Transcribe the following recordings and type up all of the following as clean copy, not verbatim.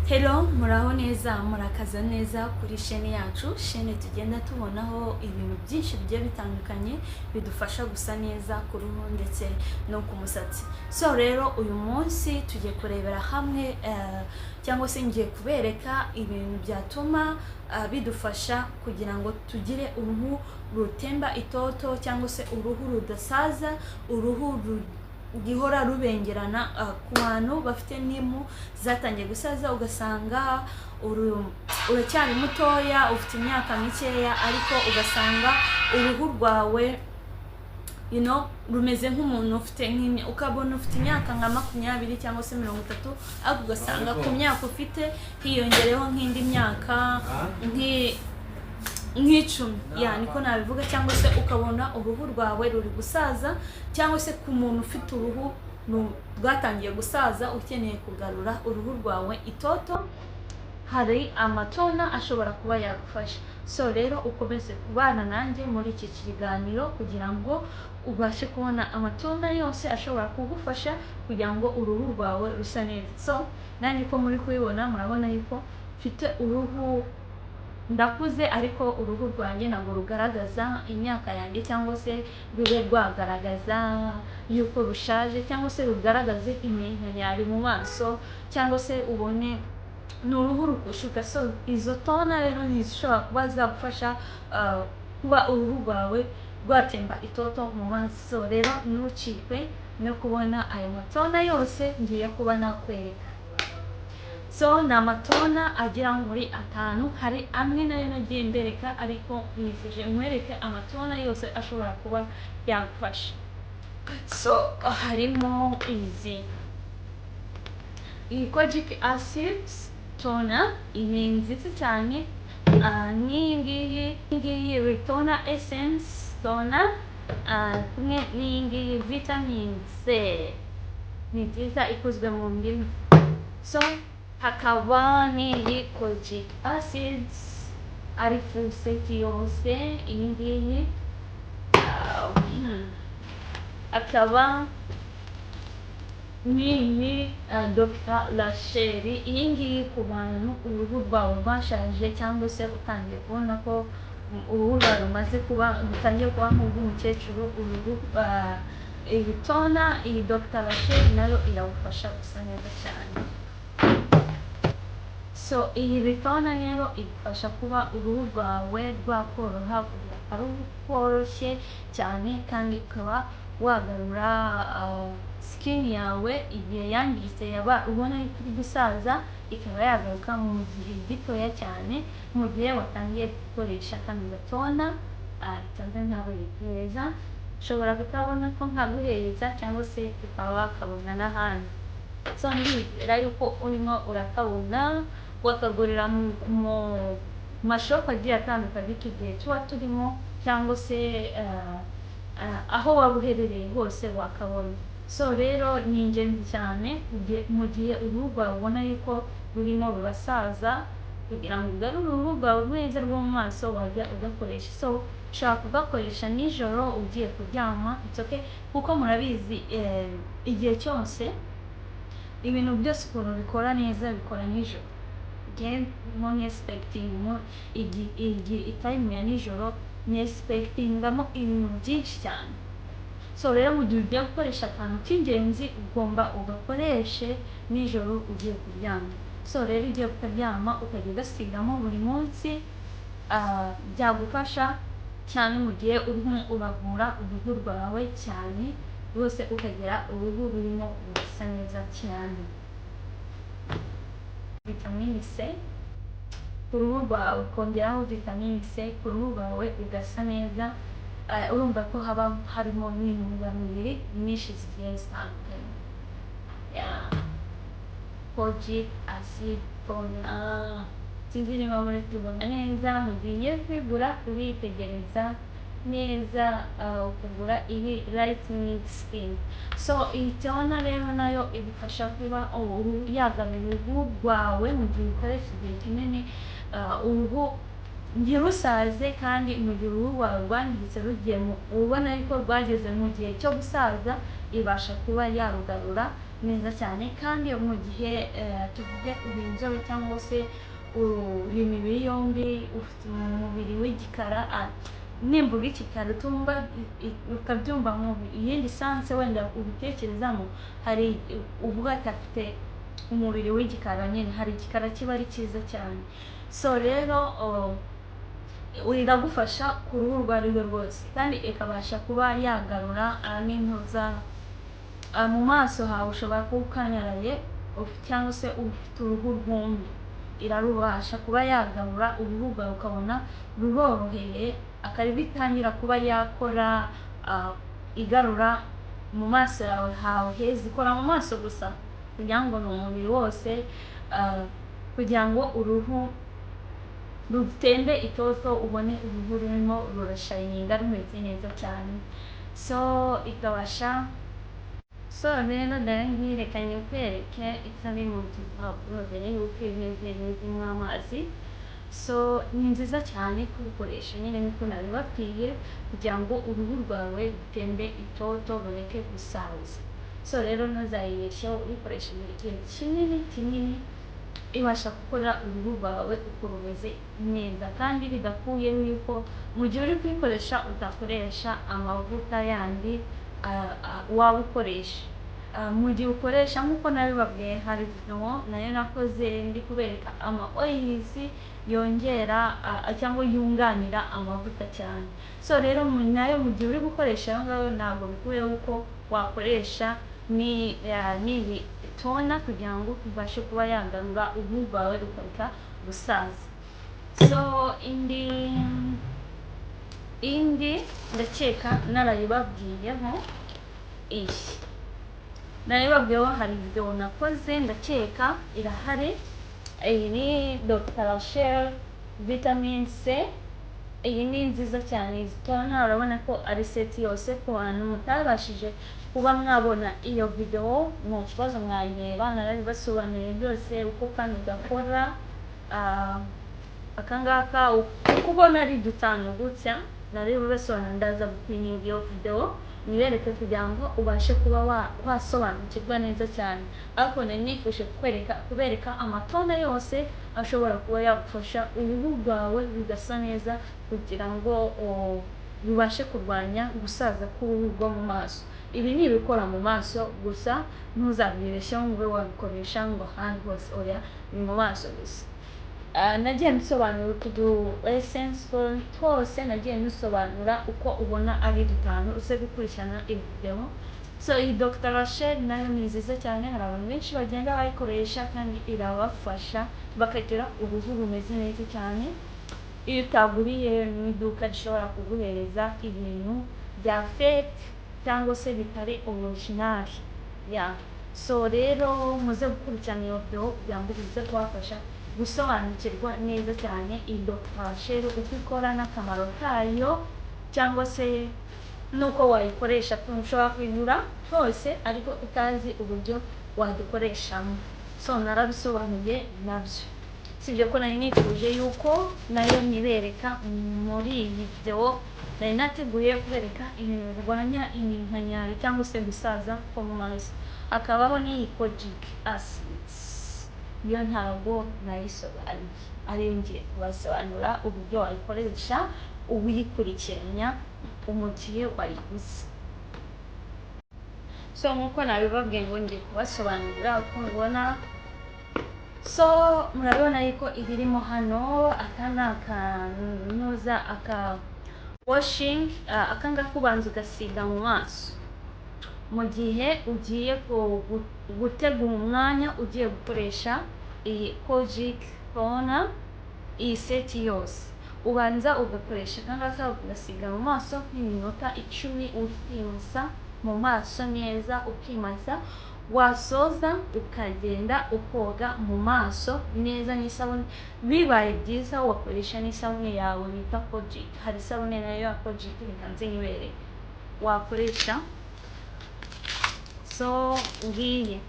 Hello, muraho neza, murakaza neza kuri shene yacu, shene tugenda tubonaho ibintu byinshi bigiye bitandukanye bidufasha gusa neza ku ruhu ndetse no ku musatsi. So rero uyu munsi tugiye kurebera hamwe cyangwa se ngiye kubereka ibintu byatuma bidufasha kugira ngo tugire uruhu rutemba itoto cyangwa se uruhu rudasaza, uruhu gihora rubengerana ku bantu bafite n'impu zatangiye gusaza ugasanga uracyari mutoya ufite imyaka mikeya ariko ugasanga uruhu rwawe rumeze nk'umuntu ufite ukabona ufite imyaka nka 20 cyangwa se 30 ariko ugasanga ku myaka ufite hiyongereho nk'indi myaka nk'icumi niko nabivuga, cyangwa se ukabona uruhu rwawe ruri gusaza, cyangwa se ku muntu ufite uruhu rwatangiye gusaza ukeneye kugarura uruhu rwawe itoto, hari amatona ashobora kuba yagufasha. So rero ukomeze kubana nanjye muri iki kiganiro kugira ngo ubashe kubona amatona yose ashobora kugufasha kugira ngo uruhu rwawe rusa neza. So nanjye ko muri kubibona murabona yuko mfite uruhu ndakuze ariko uruhu rwanjye ntabwo rugaragaza imyaka yanjye cyangwa se rube rwagaragaza yuko rushaje cyangwa se rugaragaze iminkanyari mu maso cyangwa se ubone ni uruhu rukushuka. So izo tona rero zishobora kuba zagufasha kuba uruhu rwawe rwatemba itoto mu maso. Rero ntucikwe no kubona ayo matona yose ngiye kuba nakwereka. So ni amatona agera muri 5, hari amwe nayo nagiye mbereka ariko nifuje mwereke amatona yose ashobora kuba yagufasha. So harimo iyi kojic acid toner, iyi nziza cyane, n'iyi retona essence toner, n'iyi ngiyi vitamin C ni nziza ikozwe mu ndimu. So hakaba n'iyi kojic acid ari full set yose, iyi ngiyi akaba n'iyi Dr. Rachel, iyi ngiyi ku bantu uruhu rwawe rwashaje cyangwa se utangiye kubona ko uruhu rwawe rumaze kuba rutangiye kuba nk'ubw'umukecuru, iyi tona, iyi Dr. Rachel nayo iragufasha gusa neza cyane. So iyi ritona rero igufasha kuba uruhu rwawe rwakoroha, rworoshye cyane, kandi ukaba wagarura skin yawe igihe yangiritse yaba ubona iri gusaza ikaba yagaruka mu gihe gitoya cyane, mu gihe watangiye gukoresha kano gatona. Cyangwa nkaguhereza, ushobora kutabona ko nkaguhereza cyangwa se ukaba wakabona n'ahandi. So ndizera yuko urimo urakabona wakagurira mu mashopu agiye atandukanye iki gihe tuba turimo, cyangwa se aho waba uherereye hose wakabona. So rero ni ingenzi cyane mu gihe uruhu rwawe ubona yuko rurimo rurasaza, kugira ngo ugarure uruhu rwawe rwiza rwo mu maso wajya ugakoresha. So ushobora kugakoresha nijoro ugiye kuryama, kuko murabizi igihe cyose ibintu byose ukuntu bikora neza bikora nijoro. Mo nesipekitinga itayimu ya nijoro, nesipekitingamo ibintu byinshi cyane. So rero mu gihe ugiye gukoresha akantu k'ingenzi ugomba ugakoreshe nijoro ugiye kuryama. So rero ugiye kuryama ukajya ugasigamo buri munsi, byagufasha cyane mu gihe urimo uravura uruhu rwawe cyane rwose ukagira uruhu rurimo rurasa neza cyane. Vitamine C ku ruhu rwawe, kongeraho vitamine C ku ruhu rwawe ugasa neza. Urumva ko haba harimo n'intungamubiri nyinshi zigiye zitandukanye. Kojic acid toner, sinzi niba muri kubibona neza, mugiye kwigura uritegereza neza, ukagura iyi lightening skin. So iyi tona rero nayo igufasha kuba yagarura uruhu rwawe mu gihe ukoresha igihe kinini, uruhu ntirusaze, kandi mu gihe uruhu rwawe rwangiritse rugiye ubona yuko rwageze mu gihe cyo gusaza, ibasha kuba yarugarura neza cyane. Kandi mu gihe tuvuge uri inzobe cyangwa se uri imibiri yombi, ufite umubiri w'igikara, nimbuga igikara utumva ukabyumva mu yindi sanse wenda ubitekerezamo, hari ubwo afite umubiri w'igikara nyine, hari igikara kiba ari cyiza cyane. So rero iragufasha ku ruhu urwo ari rwo rwose, kandi ikabasha kuba yagarura n'intuza mu maso hawe. Ushobora kuba ukanyaraye cyangwa se ufite uruhu rwumye, irarubasha kuba yagarura uruhu rwawe ukabona ruroroheye, akaba itangira kuba yakora igarura mu maso yawe heza. Ikora mu maso gusa kugira ngo ni umubiri wose, kugira ngo uruhu rutembe itoto, ubone uruhu rurimo rurashayininga rumeze neza cyane. So ikabasha, so rero reka nyikwereke itari mu gipapuro, mbere yuko imeze nk'irimo amazi. So ni nziza cyane kubikoresha nyine nkuko nabibabwiye, kugira ngo uruhu rwawe rutembe itoto rureke gusaza. So rero ntuzayibeshyeho uyikoresheje ikintu kinini, ibasha gukora uruhu rwawe uko rumeze neza, kandi bidakuyeho yuko mu gihe uri kuyikoresha udakoresha amavuta yandi waba ukoresha. Mu gihe ukoresha nk'uko nabibabwiye, hari video nayo nakoze ndi kubereka ama oils yongera cyangwa yunganira amavuta cyane. So rero nayo mu gihe uri gukoresha ayo ngayo, ntabwo bikuyeho uko wakoresha n'iyi tona kugira ngo ubashe kuba yagarura uruhu rwawe rukareka gusaza. So indi ndakeka narayibabwiyeho, narayibabwiyeho, hari video nakoze ndakeka irahari. Iyi ni Dr. Rachel Vitamin C. Iyi ni nziza cyane, izitona urabona ko ari seti yose. Ku bantu mutabashije kuba mwabona iyo video, mu kibazo mwayireba, narabibasobanuriye byose uko kandi ugakora akangaka uko ubona ari dutanu gutya, narabibasobanuriye. Ndaza gupininga iyo video nibereke kugira ngo ubashe kuba wasobanukirwa neza cyane. Ariko nifuje kubereka amatona yose ashobora kuba yagufasha uruhu rwawe rugasa neza, kugira ngo rubashe kurwanya gusaza k'uruhu rwo mu maso. Ibi ni ibikora mu maso gusa, ntuzabibeshyeho ngo wabikoresha ngo ahandi hose, oya, ni mu maso gusa. Nagiye nsobanura utu essence twose, nagiye nsobanura uko ubona ari dutanu, uze gukurikirana iyi video. So iyi Dr. Rachel nayo ni nziza cyane, hari abantu benshi bagenda bayikoresha kandi irabafasha bakagira uruhu rumeze neza cyane. Iyo utaguriye mu iduka rishobora kuguhereza ibintu bya fake cyangwa se bitari original. So rero muze gukurikirana iyo video kugira ngo bize kubafasha gusobanukirwa neza cyane iyi Dr. Rachel uko ikora n'akamaro kayo, cyangwa se nuko wayikoresha. Ushobora kuyigura hose ariko utazi uburyo wadukoreshamo. So narabisobanuye nabyo, sibyo ko nari nifuje yuko nayo nibereka muri iyi video. Nari nateguye kubereka ibintu birwanya iminkanyari cyangwa se gusaza ko mu maso. Hakabaho n'iyi kojic acid, iyo ntabwo nayisobanuye, ari ngiye kubasobanura uburyo wayikoresha uyikurikiranya umugihe wayiguze. So nkuko nabibabwiye ngo ngiye kubasobanurira uko mubona. So murabona yuko ibirimo hano, aka ni akanoza, aka washing, akangaka ubanza ugasiga mu maso mu gihe ugiye gutegura umwanya ugiye gukoresha iyi kojic toner. Iyi seti yose ubanza ugakoresha akangaka ugasiga mu maso nk'iminota 10, ukimasa mu maso neza, ukimasa. Wasoza ukagenda ukoga mu maso neza n'isabune, bibaye byiza wakoresha n'isabune yawe bita kojic. Hari isabune nayo ya kojic bikanze nibere wakoresha. So ngiye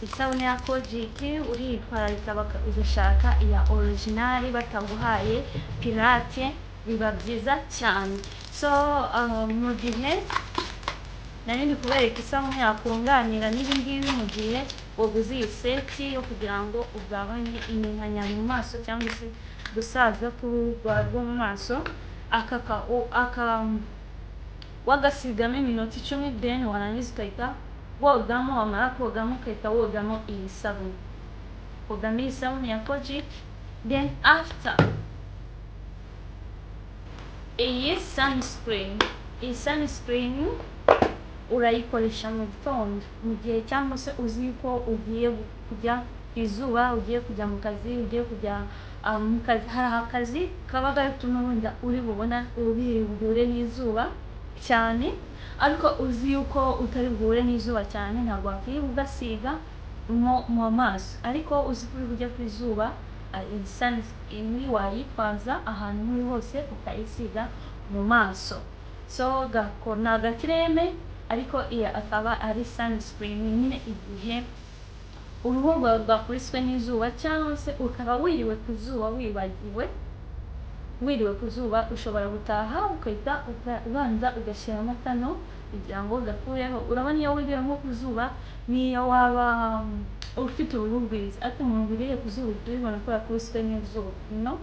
isabune ya kojic uritwararika ugashaka iya original, bataguhaye pirate biba byiza cyane. So mu gihe nari ndi kubereka isabune yakunganira n'ibingibi mu gihe waguze iyi seti yo kugira ngo ugabanye iminkanyari mu maso cyangwa se gusaza k'uruhu rwo mu maso. Wagasigamo iminota 10, then warangiza ugahita wogamo, wamara kogamo ugahita wogamo iyi sabune. Wogamo iyi sabune ya Kojic, then after iyi sunscreen urayikoresha mu gitondo mu gihe cyangwa se uzi ko ugiye kujya ku izuba, ugiye kujya mu kazi, ugiye kujya mu kazi. Hari akazi kaba gatuma wenda uri buhure n'izuba cyane, ariko uzi yuko utari buhure n'izuba cyane ntabwo wakwiye ugasiga mu maso, ariko uzi ko uri bujya ku izuba, iyi sunscreen wayitwaza ahantu uri hose ukayisiga mu maso. So ni agakireme ariko iya akaba ari sunscreen nyine igihe uruhu rwawe rwakubiswe n'izuba cyangwa se ukaba wiriwe ku zuba wiriwe ku zuba, ushobora gutaha ugahita ubanza ugashyiramo kano kugira ngo gakureho. Urabona iyo wiriwe nko ku zuba niyo waba ufite uruhu rwiza, ariko umuntu wiriwe ku zuba ubibona ko yakubiswe n'izuba, no?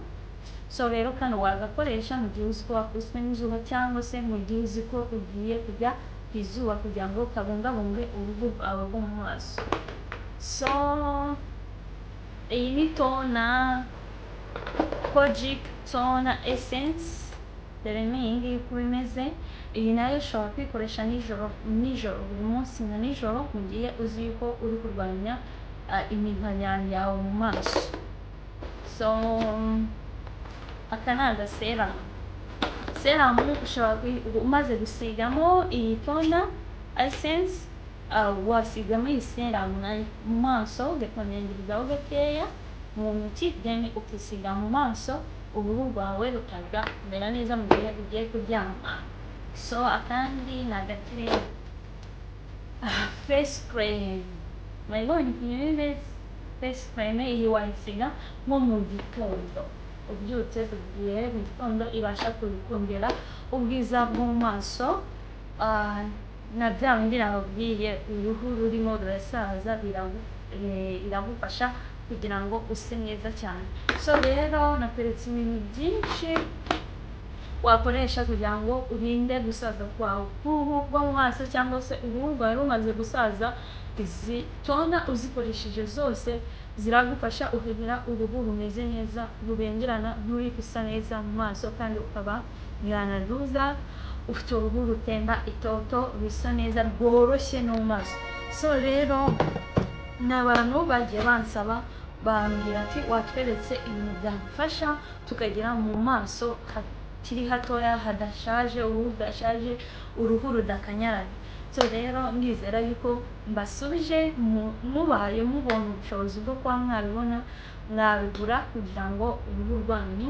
So rero kano wagakoresha mu gihe uzi ko wakubiswe n'izuba cyangwa se mu gihe uzi ko ugiye kujya ku izuba kugira ngo kabungabunge uruhu rwawe rwo mu maso. So iyi ni toner, Kojic toner essence, dore ni iyi ngiyi uko imeze. Iyi nayo ushobora kuyikoresha nijoro buri munsi na nijoro mu gihe uzi yuko uri kurwanya iminkanyari yawe mu maso. So aka ni agaseramu. Seramu ushobora umaze gusigamo iyi toner essence, wasigamo iyi seramu mu maso ugakonyengerezaho gakeya mu ntoki, then ukisiga mu maso, uruhu rwawe rukaza kumera neza mu gihe ugiye kuryama. So akandi ni agakireme, face cream. Mwayibonye ukuntu imeze? Face cream iyi wayisiga nko mu gitondo ubyutse, igihe mu gitondo ibasha kongera ubwiza bwo mu maso. Na bya bindi nababwiye, uruhu rurimo rurasaza biragufasha kugira ngo use neza cyane. So rero nakweretse ibintu byinshi wakoresha kugira ngo urinde gusaza kwawe k'uruhu rwo mu maso cyangwa se uruhu rwawe rumaze gusaza. Izi tona uzikoresheje zose ziragufasha ukagira uruhu rumeze neza, rubengerana, nturi gusa neza mu maso, kandi ukaba mwana ruza, ufite uruhu rutemba itoto, rusa neza, rworoshye no mu maso. So rero ni abantu bagiye bansaba bambwira ati watweretse ibintu byagufasha tukagira mu maso hakiri hatoya, hadashaje, uruhu rudashaje, uruhu rudakanyaranye. So rero ndizera yuko mbasubije, mubaye mubona ubushobozi bwo kuba mwabibona mwabigura kugira ngo uruhu rwanyu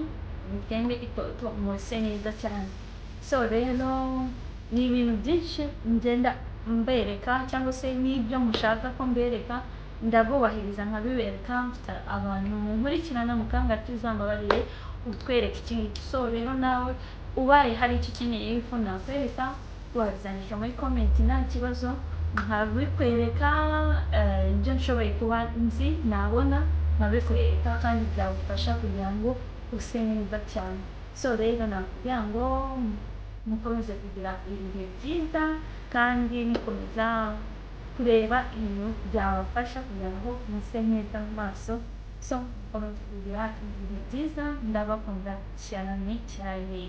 rutembe itoto, muse neza cyane. So rero ni ibintu byinshi ngenda mbereka, cyangwa se n'ibyo mushaka ko mbereka ndabubahiriza nkabibereka. Mfite abantu munkurikirana mukambwira ati uzambabarire utwereke iki ngiki. So rero nawe ubaye hari icyo ukeneye yuko nakwereka, wabizandika muri comment nta kibazo, nkabikwereka. Ibyo nshoboye kuba nzi nabona nkabikwereka, kandi byagufasha kugira ngo use neza cyane. So rero nakubwira ngo mukomeze kugira ibihe byiza, kandi mukomeza kureba ibintu byabafasha kugira ngo muse neza mu maso. So mukomeze kugira ibihe byiza, ndabakunda cyane cyane.